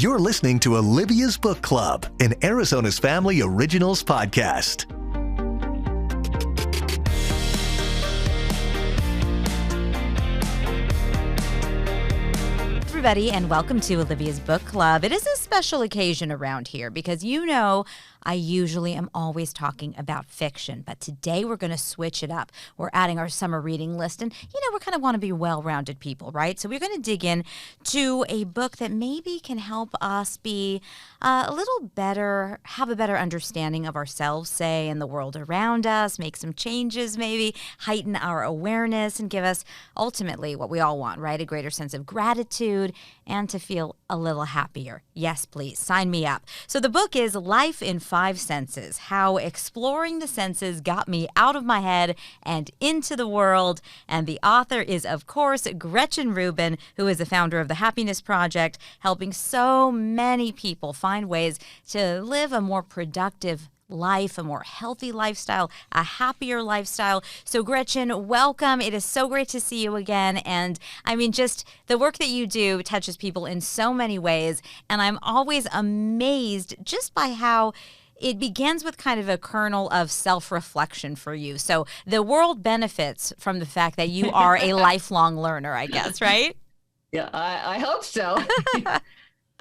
You're listening to Olivia's Book Club, an Arizona's Family Originals podcast. Everybody, and welcome to Olivia's Book Club. It is a special occasion around here because I usually am always talking about fiction, but today we're going to switch it up. We're adding our summer reading list, and we kind of want to be well-rounded people, right? So we're going to dig in to a book that maybe can help us be a little better, have a better understanding of ourselves, say, and the world around us, make some changes maybe, heighten our awareness, and give us ultimately what we all want, right? A greater sense of gratitude and to feel a little happier. Yes, please, sign me up. So the book is Life in 5 Senses, How Exploring the Senses Got Me Out of My Head and Into the World. And the author is, of course, Gretchen Rubin, who is the founder of the Happiness Project, helping so many people find ways to live a more productive life, a more healthy lifestyle, a happier lifestyle. So Gretchen, welcome. It is so great to see you again. And just the work that you do touches people in so many ways. And I'm always amazed just by how it begins with kind of a kernel of self-reflection for you. So the world benefits from the fact that you are a lifelong learner, I guess, right? Yeah, I hope so.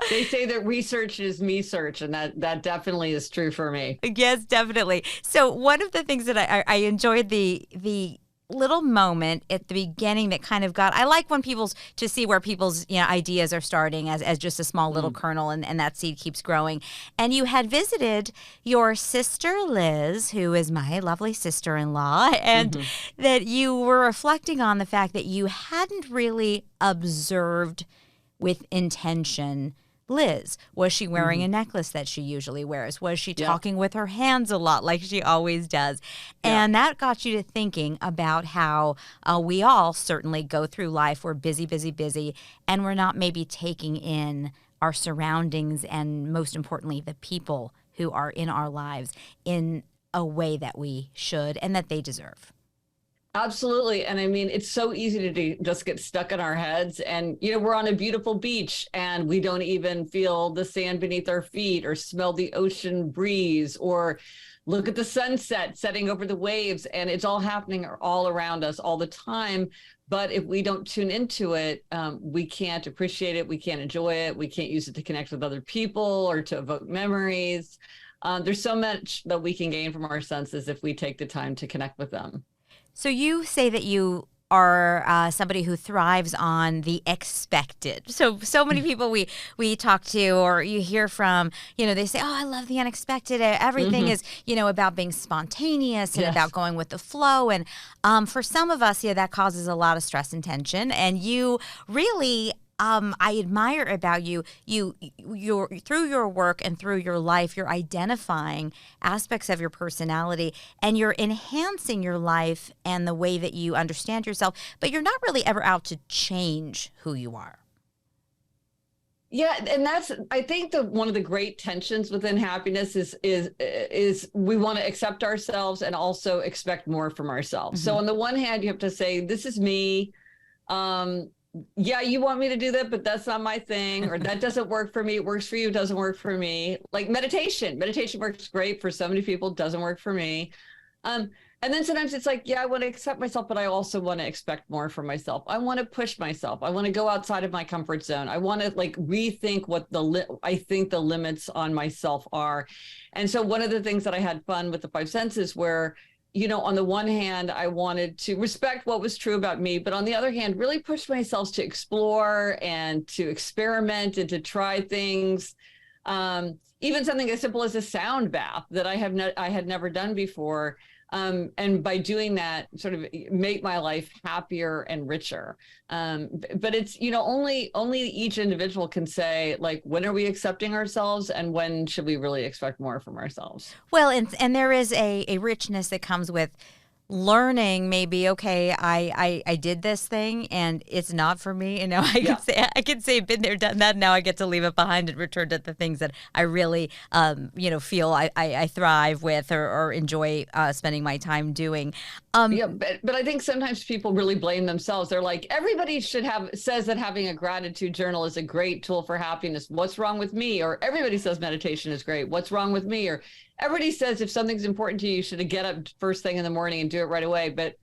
They say that research is me search, and that definitely is true for me. Yes, definitely. So one of the things that I enjoyed the little moment at the beginning that kind of I like when to see where people's ideas are starting as just a small little kernel, and that seed keeps growing. And you had visited your sister Liz, who is my lovely sister-in-law, and that you were reflecting on the fact that you hadn't really observed with intention Liz. Was she wearing a necklace that she usually wears? Was she talking with her hands a lot like she always does? And that got you to thinking about how we all certainly go through life. We're busy, busy, busy, and we're not maybe taking in our surroundings and, most importantly, the people who are in our lives in a way that we should and that they deserve. Absolutely. And it's so easy to just get stuck in our heads. And, we're on a beautiful beach and we don't even feel the sand beneath our feet or smell the ocean breeze or look at the sunset setting over the waves. And it's all happening all around us all the time. But if we don't tune into it, we can't appreciate it. We can't enjoy it. We can't use it to connect with other people or to evoke memories. There's so much that we can gain from our senses if we take the time to connect with them. So you say that you are somebody who thrives on the expected. So many people we talk to or you hear from, they say, oh, I love the unexpected. Everything is, about being spontaneous and about going with the flow. And for some of us, that causes a lot of stress and tension. And you really I admire about you're through your work and through your life, you're identifying aspects of your personality and you're enhancing your life and the way that you understand yourself, but you're not really ever out to change who you are. Yeah, and I think one of the great tensions within happiness is we want to accept ourselves and also expect more from ourselves. So on the one hand, you have to say, this is me. Yeah, you want me to do that, but that's not my thing, or that doesn't work for me. It works for you, doesn't work for me. Like meditation works great for so many people, doesn't work for me. And then sometimes it's like, yeah, I want to accept myself, but I also want to expect more from myself. I want to push myself. I want to go outside of my comfort zone. I want to rethink what I think the limits on myself are. And so one of the things that I had fun with the 5 senses where on the one hand, I wanted to respect what was true about me, but on the other hand, really push myself to explore and to experiment and to try things. Even something as simple as a sound bath that I had never done before. And by doing that, sort of make my life happier and richer. But it's, only each individual can say, when are we accepting ourselves and when should we really expect more from ourselves? Well, and there is a richness that comes with learning maybe, okay, I did this thing and it's not for me. And now I could say been there, done that. Now I get to leave it behind and return to the things that I really, feel I thrive with or enjoy spending my time doing. But I think sometimes people really blame themselves. They're like, everybody says that having a gratitude journal is a great tool for happiness. What's wrong with me? Or everybody says meditation is great. What's wrong with me? Or everybody says if something's important to you, you should get up first thing in the morning and do it right away. But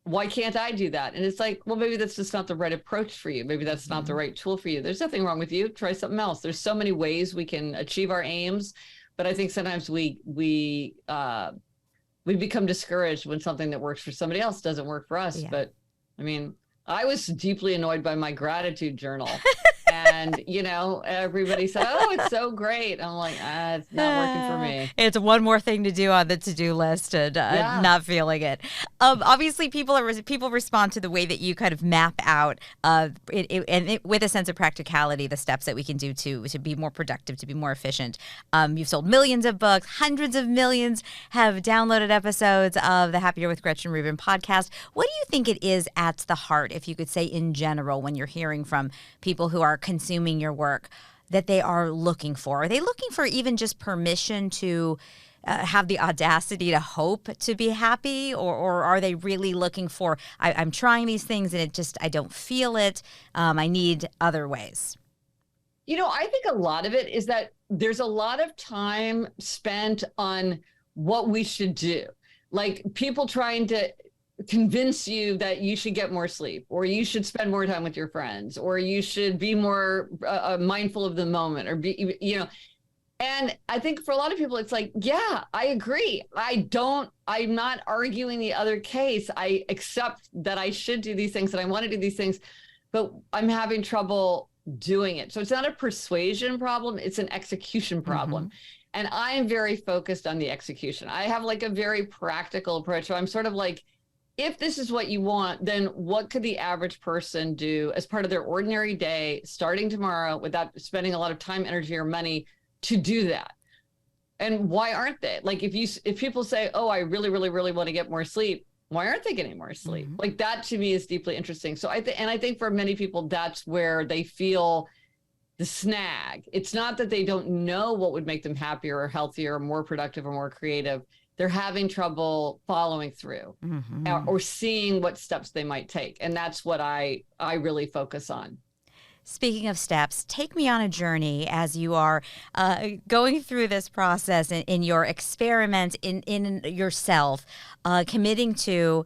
why can't I do that? And it's like, well, maybe that's just not the right approach for you. Maybe that's not the right tool for you. There's nothing wrong with you. Try something else. There's so many ways we can achieve our aims. But I think sometimes we become discouraged when something that works for somebody else doesn't work for us. Yeah. But I mean, I was deeply annoyed by my gratitude journal. And, everybody said, oh, it's so great. I'm like, it's not working for me. It's one more thing to do on the to-do list and not feeling it. Obviously, people respond to the way that you kind of map out with a sense of practicality, the steps that we can do to be more productive, to be more efficient. You've sold millions of books. Hundreds of millions have downloaded episodes of the Happier with Gretchen Rubin podcast. What do you think it is at the heart, if you could say in general, when you're hearing from people who are consuming your work, that they are looking for? Are they looking for even just permission to have the audacity to hope to be happy? Or are they really looking for, I'm trying these things and I don't feel it. I need other ways. I think a lot of it is that there's a lot of time spent on what we should do. Like people trying to convince you that you should get more sleep, or you should spend more time with your friends, or you should be more mindful of the moment, or and I think for a lot of people, it's like, yeah, I agree. I'm not arguing the other case. I accept that I should do these things and I want to do these things, but I'm having trouble doing it. So it's not a persuasion problem. It's an execution problem. Mm-hmm. And I am very focused on the execution. I have like a very practical approach. So I'm sort of like, if this is what you want, then what could the average person do as part of their ordinary day, starting tomorrow, without spending a lot of time, energy, or money to do that? And why aren't they? Like if people say, oh, I really, really, really want to get more sleep, why aren't they getting more sleep? Mm-hmm. Like that to me is deeply interesting. So I think for many people, that's where they feel the snag. It's not that they don't know what would make them happier or healthier or more productive or more creative. They're having trouble following through or seeing what steps they might take. And that's what I really focus on. Speaking of steps, take me on a journey as you are going through this process in your experiment in yourself, committing to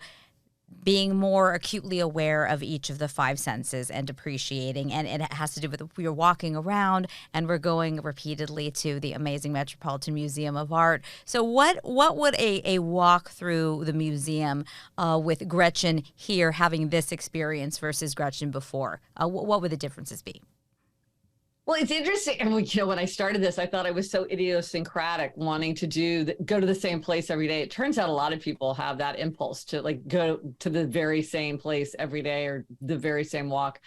being more acutely aware of each of the five senses and appreciating. And it has to do with, we're walking around and we're going repeatedly to the amazing Metropolitan Museum of Art. So what would a walk through the museum with Gretchen here having this experience versus Gretchen before? What would the differences be? Well, it's interesting. And when I started this, I thought I was so idiosyncratic, wanting to go to the same place every day. It turns out a lot of people have that impulse to like go to the very same place every day or the very same walk.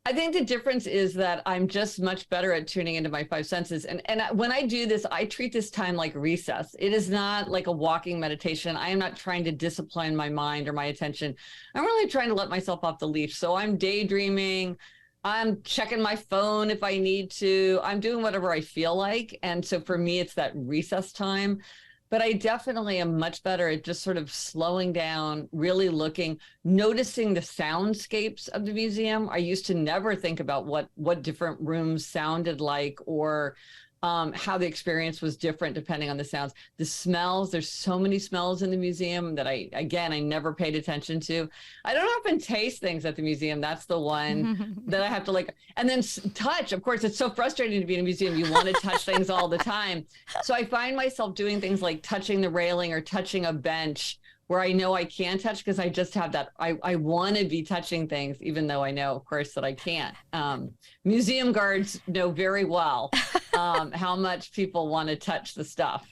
I think the difference is that I'm just much better at tuning into my five senses. And when I do this, I treat this time like recess. It is not like a walking meditation. I am not trying to discipline my mind or my attention. I'm really trying to let myself off the leash. So I'm daydreaming. I'm checking my phone if I need to. I'm doing whatever I feel like. And so for me, it's that recess time. But I definitely am much better at just sort of slowing down, really looking, noticing the soundscapes of the museum. I used to never think about what different rooms sounded like, or how the experience was different depending on the sounds. The smells, there's so many smells in the museum that I never paid attention to. I don't often taste things at the museum. That's the one that I have to like, and then touch. Of course, it's so frustrating to be in a museum. You want to touch things all the time. So I find myself doing things like touching the railing or touching a bench where I know I can touch, because I just have that, I want to be touching things, even though I know, of course, that I can't. Museum guards know very well how much people want to touch the stuff.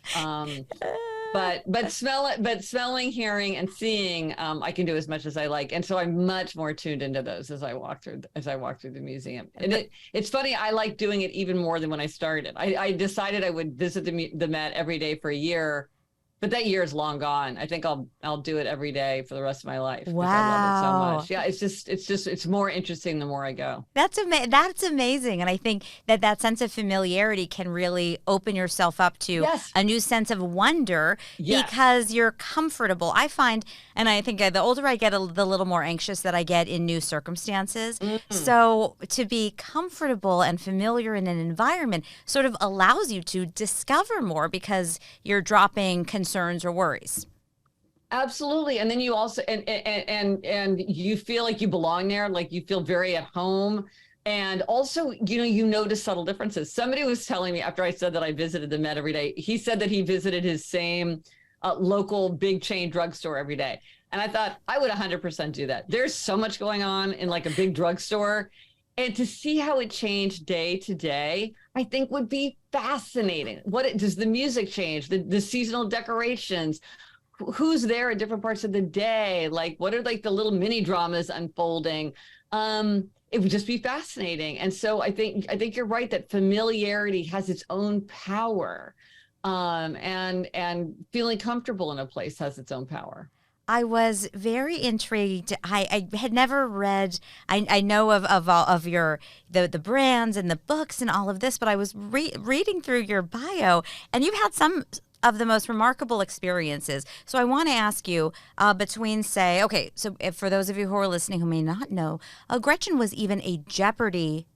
But smelling, hearing, and seeing, I can do as much as I like. And so I'm much more tuned into those as I walk through the museum. And it's funny, I like doing it even more than when I started. I decided I would visit the Met every day for a year. But that year is long gone. I think I'll do it every day for the rest of my life because I love it so Wow. much. Yeah, it's more interesting the more I go. That's amazing. And I think that sense of familiarity can really open yourself up to Yes. a new sense of wonder Yes. because you're comfortable. I find, and I think the older I get, the little more anxious that I get in new circumstances. So to be comfortable and familiar in an environment sort of allows you to discover more because you're dropping concerns or worries. Absolutely. And then you also and you feel like you belong there, like you feel very at home. And also, you notice subtle differences. Somebody was telling me after I said that I visited the Met every day, he said that he visited his same local big chain drugstore every day. And I thought I would 100% do that. There's so much going on in like a big drugstore. And to see how it changed day to day, I think would be fascinating. Does the music change? The seasonal decorations? Who's there at different parts of the day? Like, what are like the little mini dramas unfolding? It would just be fascinating. And so I think you're right that familiarity has its own power, and feeling comfortable in a place has its own power. I was very intrigued. I had never read. I know of all of your the brands and the books and all of this, but I was reading through your bio, and you've had some of the most remarkable experiences. So I want to ask you between, say, okay, so if, for those of you who are listening who may not know, Gretchen was even a Jeopardy.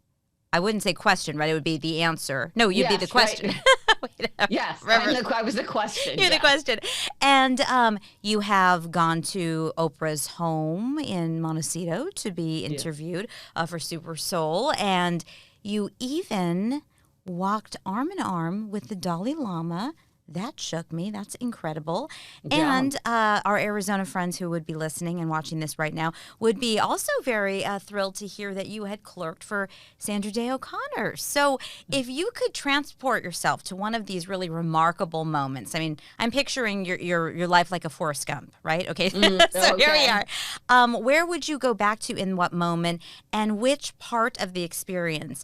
I wouldn't say question, right? It would be the answer. No, you'd be the question. Right. Wait, Yes, I was the question. You're yeah. the question. And you have gone to Oprah's home in Montecito to be interviewed for Super Soul. And you even walked arm in arm with the Dalai Lama. That shook me. That's incredible. Yeah. And our Arizona friends who would be listening and watching this right now would be also very thrilled to hear that you had clerked for Sandra Day O'Connor. So if you could transport yourself to one of these really remarkable moments, I mean, I'm picturing your life like a Forrest Gump, right? Okay, so here we are. Where would you go back to in what moment, and which part of the experience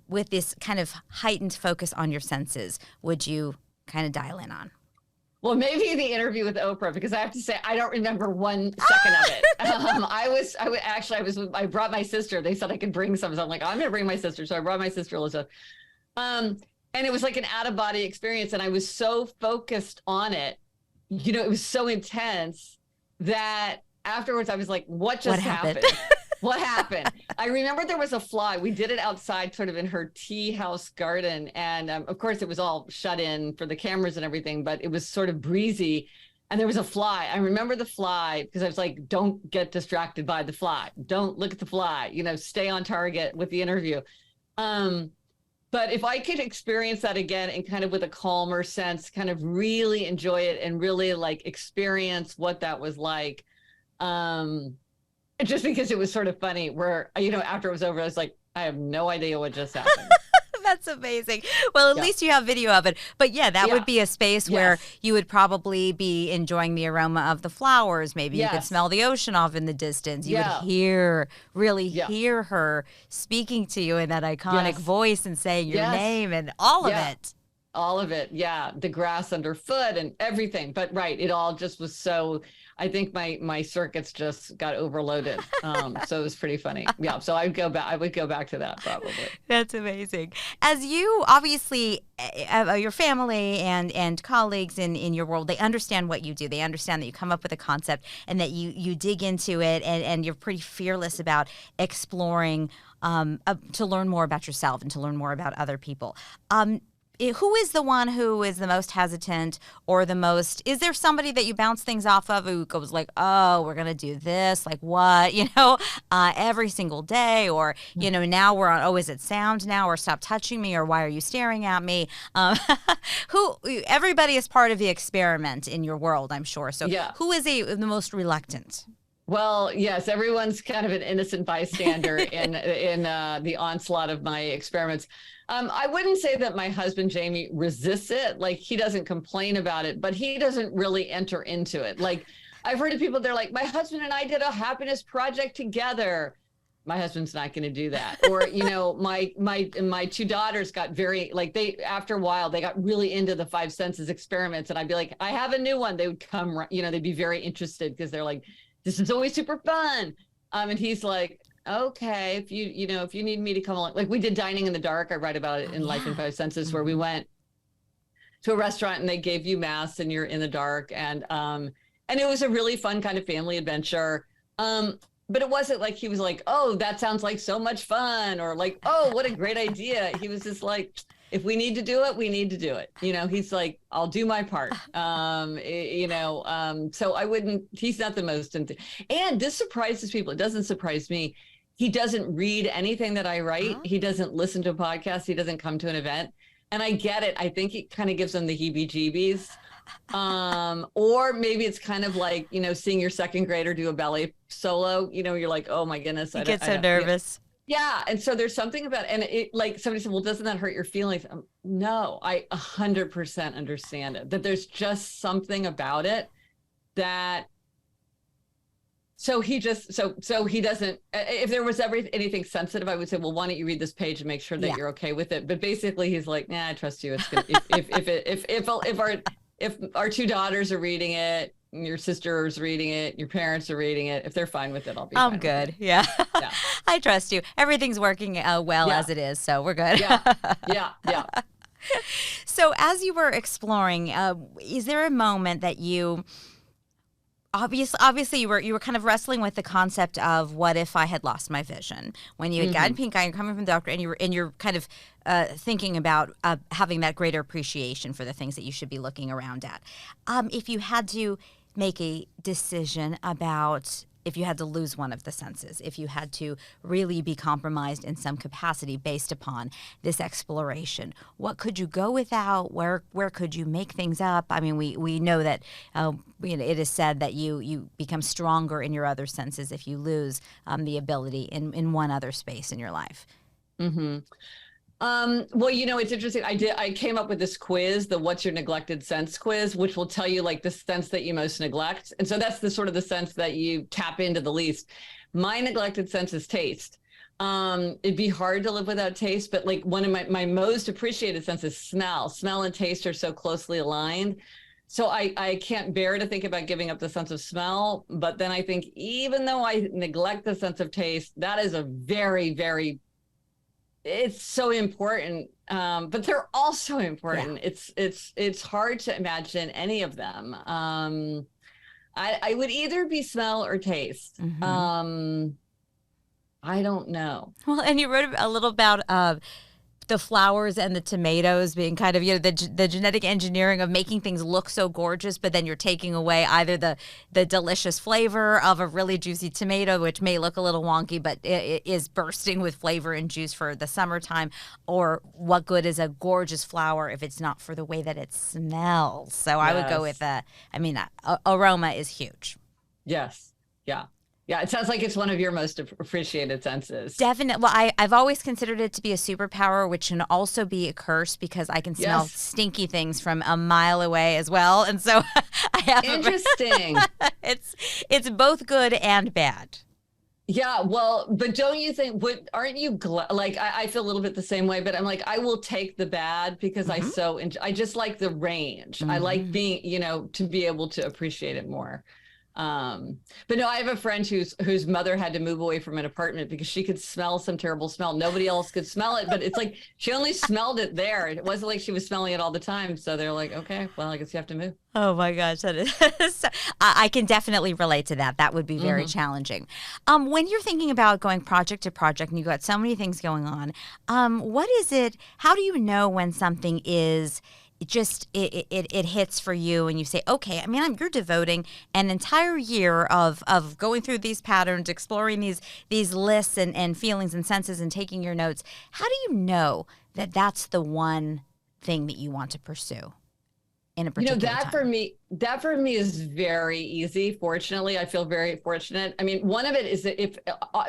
with this kind of heightened focus on your senses would you kind of dial in on? Well, maybe the interview with Oprah, because I have to say, I don't remember 1 second of it. I brought my sister. They said I could bring some. So I'm like, I'm going to bring my sister. So I brought my sister, Elizabeth. And it was like an out of body experience. And I was so focused on it. It was so intense that afterwards I was like, what happened? What happened? I remember there was a fly. We did it outside, sort of in her tea house garden. And of course, it was all shut in for the cameras and everything, but it was sort of breezy. And there was a fly. I remember the fly because I was like, don't get distracted by the fly. Don't look at the fly, stay on target with the interview. But if I could experience that again and kind of with a calmer sense, kind of really enjoy it and really like experience what that was like. Just because it was sort of funny where, after it was over, I was like, I have no idea what just happened. That's amazing. Well, at least you have video of it. But yeah, that would be a space where you would probably be enjoying the aroma of the flowers. Maybe you could smell the ocean off in the distance. You would really hear her speaking to you in that iconic voice and saying your name and all of it. All of it. Yeah. The grass underfoot and everything. But it all just was so, I think my circuits just got overloaded. So it was pretty funny. Yeah. So I would go back to that probably. That's amazing. As you obviously, your family and colleagues in your world, they understand what you do. They understand that you come up with a concept and that you dig into it and you're pretty fearless about exploring to learn more about yourself and to learn more about other people. Who is the one who is the most hesitant or is there somebody that you bounce things off of who goes like, oh, we're going to do this, like what, every single day, or, now we're on, is it sound now, or stop touching me, or why are you staring at me? Everybody is part of the experiment in your world, I'm sure. So who is the most reluctant? Well, yes, everyone's kind of an innocent bystander in the onslaught of my experiments. I wouldn't say that my husband, Jamie, resists it. Like, he doesn't complain about it, but he doesn't really enter into it. Like, I've heard of people, they're like, my husband and I did a happiness project together. my husband's not going to do that. Or, my two daughters got very, like, after a while, they got really into the five senses experiments. And I'd be like, I have a new one. They would come, they'd be very interested because they're like, this is always super fun. And he's like, okay, if you need me to come along, like we did Dining in the Dark. I write about it in Life in Five Senses, where we went to a restaurant and they gave you masks and you're in the dark. And it was a really fun kind of family adventure. But it wasn't like he was like, oh, that sounds like so much fun, or like, oh, what a great idea. He was just like, if we need to do it, we need to do it. He's like, I'll do my part. So I wouldn't, he's not the most, and this surprises people. It doesn't surprise me. He doesn't read anything that I write. He doesn't listen to a podcast. He doesn't come to an event. And I get it. I think it kind of gives them the heebie-jeebies. Or maybe it's kind of like, seeing your second grader do a ballet solo, you're like, oh my goodness. You get so nervous. Yeah. And so there's something about, and it, like somebody said, well, doesn't that hurt your feelings? No, I 100% understand it, that there's just something about it that, so he doesn't, if there was anything sensitive, I would say, well, why don't you read this page and make sure that you're okay with it? But basically he's like, nah, I trust you. It's gonna, if our two daughters are reading it, your sister's reading it, your parents are reading it, if they're fine with it, I'll be fine. I'm good. Yeah. I trust you. Everything's working well as it is, so we're good. Yeah. So as you were exploring, is there a moment that you obviously you were kind of wrestling with the concept of what if I had lost my vision? When you had gotten pink eye, you're coming from the doctor, and you're kind of thinking about having that greater appreciation for the things that you should be looking around at. If you had to make a decision about if you had to lose one of the senses, if you had to really be compromised in some capacity based upon this exploration, what could you go without? Where could you make things up? I mean, we know that it is said that you become stronger in your other senses if you lose the ability in one other space in your life. Mm-hmm. Well, it's interesting. I came up with this quiz, the What's Your Neglected Sense quiz, which will tell you like the sense that you most neglect. And so that's the sort of the sense that you tap into the least. My neglected sense is taste. It'd be hard to live without taste, but like one of my most appreciated senses is smell. Smell and taste are so closely aligned. So I can't bear to think about giving up the sense of smell. But then I think even though I neglect the sense of taste, that is a very, very, it's so important, but they're also important. Yeah. It's hard to imagine any of them. I would either be smell or taste. Mm-hmm. I don't know. Well, and you wrote a little about the flowers and the tomatoes being kind of, the genetic engineering of making things look so gorgeous, but then you're taking away either the delicious flavor of a really juicy tomato, which may look a little wonky, but it is bursting with flavor and juice for the summertime, or what good is a gorgeous flower if it's not for the way that it smells? So I would go with aroma is huge. Yes. Yeah. Yeah, it sounds like it's one of your most appreciated senses. Definitely. Well, I've always considered it to be a superpower, which can also be a curse because I can smell stinky things from a mile away as well. And so I have interesting. It's both good and bad. Yeah, well, but don't you think, aren't you glad? Like, I feel a little bit the same way, but I'm like, I will take the bad because mm-hmm. I just like the range. Mm-hmm. I like being, to be able to appreciate it more. But no, I have a friend whose mother had to move away from an apartment because she could smell some terrible smell. Nobody else could smell it, but it's like she only smelled it there. It wasn't like she was smelling it all the time. So they're like, okay, well, I guess you have to move. Oh my gosh, that is I can definitely relate to that. That would be very mm-hmm. challenging. When you're thinking about going project to project and you've got so many things going on, what is it? How do you know when something is it hits for you and you say, okay, you're devoting an entire year of going through these patterns, exploring these lists and feelings and senses and taking your notes. How do you know that that's the one thing that you want to pursue in a particular time? That for me is very easy. Fortunately, I feel very fortunate. One of it is that if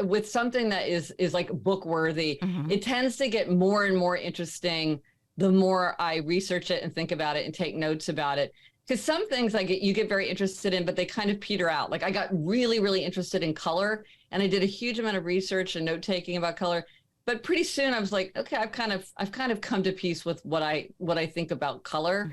with something that is like book worthy, mm-hmm. it tends to get more and more interesting the more I research it and think about it and take notes about it. because some things you get very interested in, but they kind of peter out. Like I got really, really interested in color, and I did a huge amount of research and note taking about color. But pretty soon I was like, okay, I've kind of come to peace with what I think about color.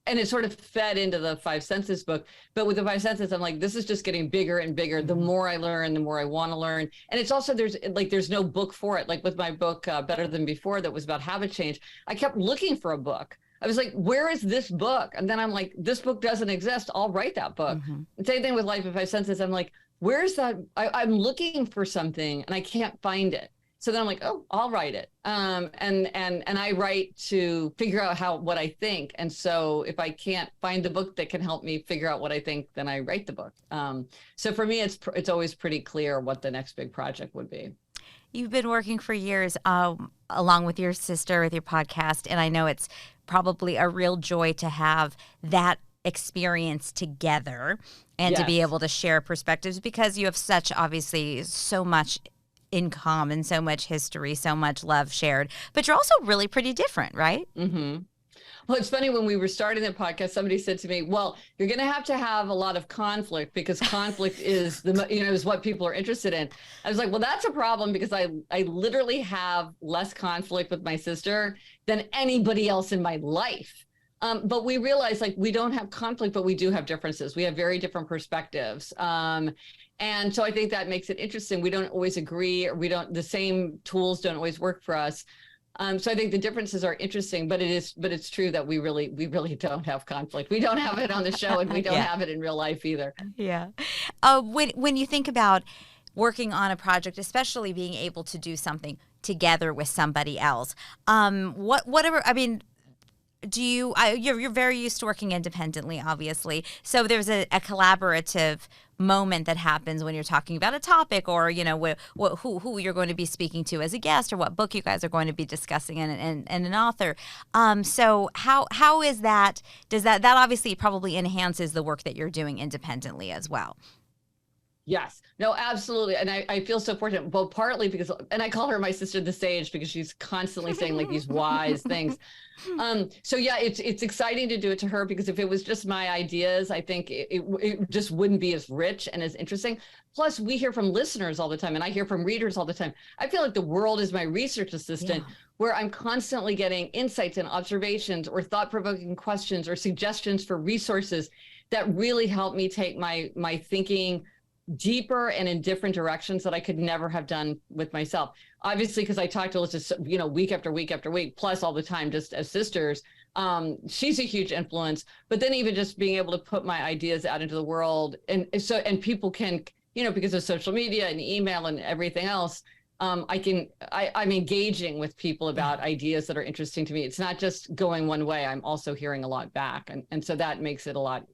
And it sort of fed into the Five Senses book. But with the Five Senses, I'm like, this is just getting bigger and bigger. The more I learn, the more I want to learn. And it's also, there's no book for it. Like with my book, Better Than Before, that was about habit change. I kept looking for a book. I was like, where is this book? And then I'm like, this book doesn't exist. I'll write that book. And same thing with Life in Five Senses. I'm like, where's that? I'm looking for something and I can't find it. So then I'm like, oh, I'll write it. And I write to figure out what I think. And so if I can't find the book that can help me figure out what I think, then I write the book. So for me, it's always pretty clear what the next big project would be. You've been working for years along with your sister, with your podcast. And I know it's probably a real joy to have that experience together and to be able to share perspectives, because you have obviously so much in common, so much history, so much love shared, but you're also really pretty different, right? Well, it's funny, when we were starting the podcast, somebody said to me, well, you're going to have a lot of conflict, because conflict is is what people are interested in. I was like, well, that's a problem, because I literally have less conflict with my sister than anybody else in my life. But we realized, like, we don't have conflict, but we do have differences. We have very different perspectives. And so I think that makes it interesting. We don't always agree, or the same tools don't always work for us. So I think the differences are interesting, but it's true that we really don't have conflict. We don't have it on the show, and we don't have it in real life either. Yeah. When you think about working on a project, especially being able to do something together with somebody else, you're very used to working independently, obviously. So there's a collaborative moment that happens when you're talking about a topic, or who you're going to be speaking to as a guest, or what book you guys are going to be discussing, and an author. So how is that? Does that obviously probably enhances the work that you're doing independently as well? Yes. No, absolutely. And I feel so fortunate. Well, partly because, and I call her my sister the sage, because she's constantly saying like these wise things. So yeah, it's exciting to do it to her, because if it was just my ideas, I think it just wouldn't be as rich and as interesting. Plus, we hear from listeners all the time, and I hear from readers all the time. I feel like the world is my research assistant, where I'm constantly getting insights and observations, or thought-provoking questions, or suggestions for resources that really help me take my thinking deeper and in different directions that I could never have done with myself. Obviously, because I talk to Alyssa, week after week after week, plus all the time, just as sisters. She's a huge influence. But then even just being able to put my ideas out into the world, and people can, because of social media and email and everything else, I'm engaging with people about ideas that are interesting to me. It's not just going one way. I'm also hearing a lot back, and so that makes it a lot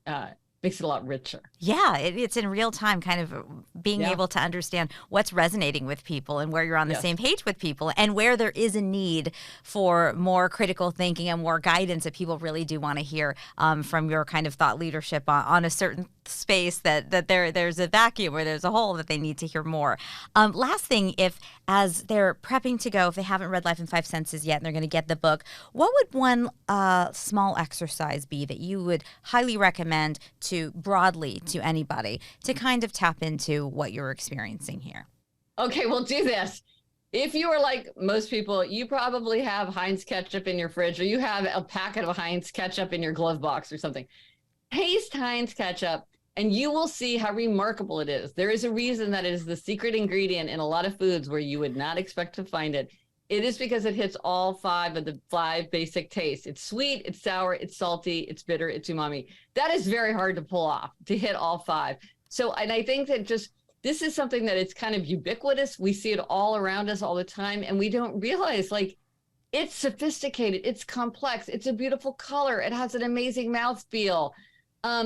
richer. Yeah, it's in real time, kind of being able to understand what's resonating with people, and where you're on the same page with people, and where there is a need for more critical thinking and more guidance that people really do want to hear from your kind of thought leadership on a certain space that there's a vacuum, or there's a hole that they need to hear more. Last thing, as they're prepping to go, if they haven't read Life in Five Senses yet and they're going to get the book, what would one small exercise be that you would highly recommend broadly to anybody to kind of tap into what you're experiencing here? Okay, we'll do this. If you are like most people, you probably have Heinz ketchup in your fridge, or you have a packet of Heinz ketchup in your glove box or something. Taste Heinz ketchup, and you will see how remarkable it is. There is a reason that it is the secret ingredient in a lot of foods where you would not expect to find it. It is because it hits all five of the five basic tastes. It's sweet, it's sour, it's salty, it's bitter, it's umami. That is very hard to pull off, to hit all five. So, and I think that this is something that it's kind of ubiquitous. We see it all around us all the time, and we don't realize, like, it's sophisticated, it's complex, it's a beautiful color, it has an amazing mouthfeel.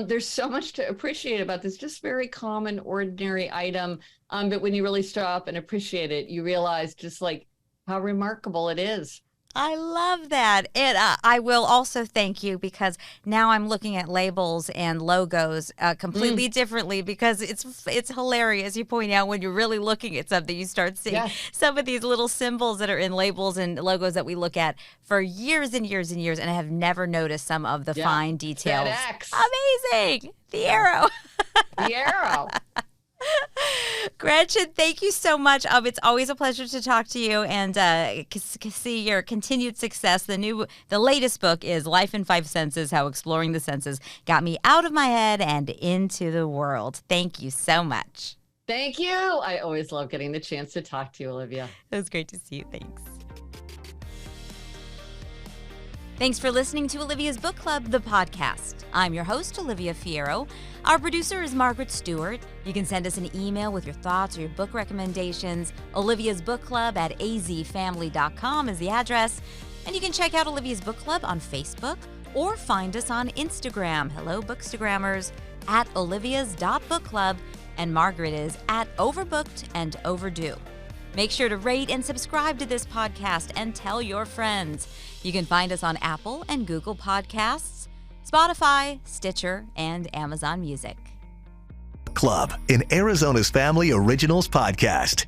There's so much to appreciate about this just very common, ordinary item. But when you really stop and appreciate it, you realize just like how remarkable it is. I love that. And I will also thank you because now I'm looking at labels and logos completely differently because it's hilarious. You point out when you're really looking at something, you start seeing some of these little symbols that are in labels and logos that we look at for years and years and years, and I have never noticed some of the fine details. FedEx. Amazing. The arrow. The arrow. Gretchen, thank you so much. It's always a pleasure to talk to you and see your continued success. The latest book is Life in Five Senses, How Exploring the Senses Got Me Out of My Head and Into the World. Thank you so much. Thank you. I always love getting the chance to talk to you, Olivia. It was great to see you. Thanks. Thanks for listening to Olivia's Book Club, the podcast. I'm your host, Olivia Fierro. Our producer is Margaret Stewart. You can send us an email with your thoughts or your book recommendations. Olivia's Book Club at azfamily.com is the address. And you can check out Olivia's Book Club on Facebook or find us on Instagram. Hello, Bookstagrammers, at olivias.bookclub. And Margaret is at Overbooked and Overdue. Make sure to rate and subscribe to this podcast and tell your friends. You can find us on Apple and Google Podcasts, Spotify, Stitcher, and Amazon Music. Club, an Arizona's Family Originals podcast.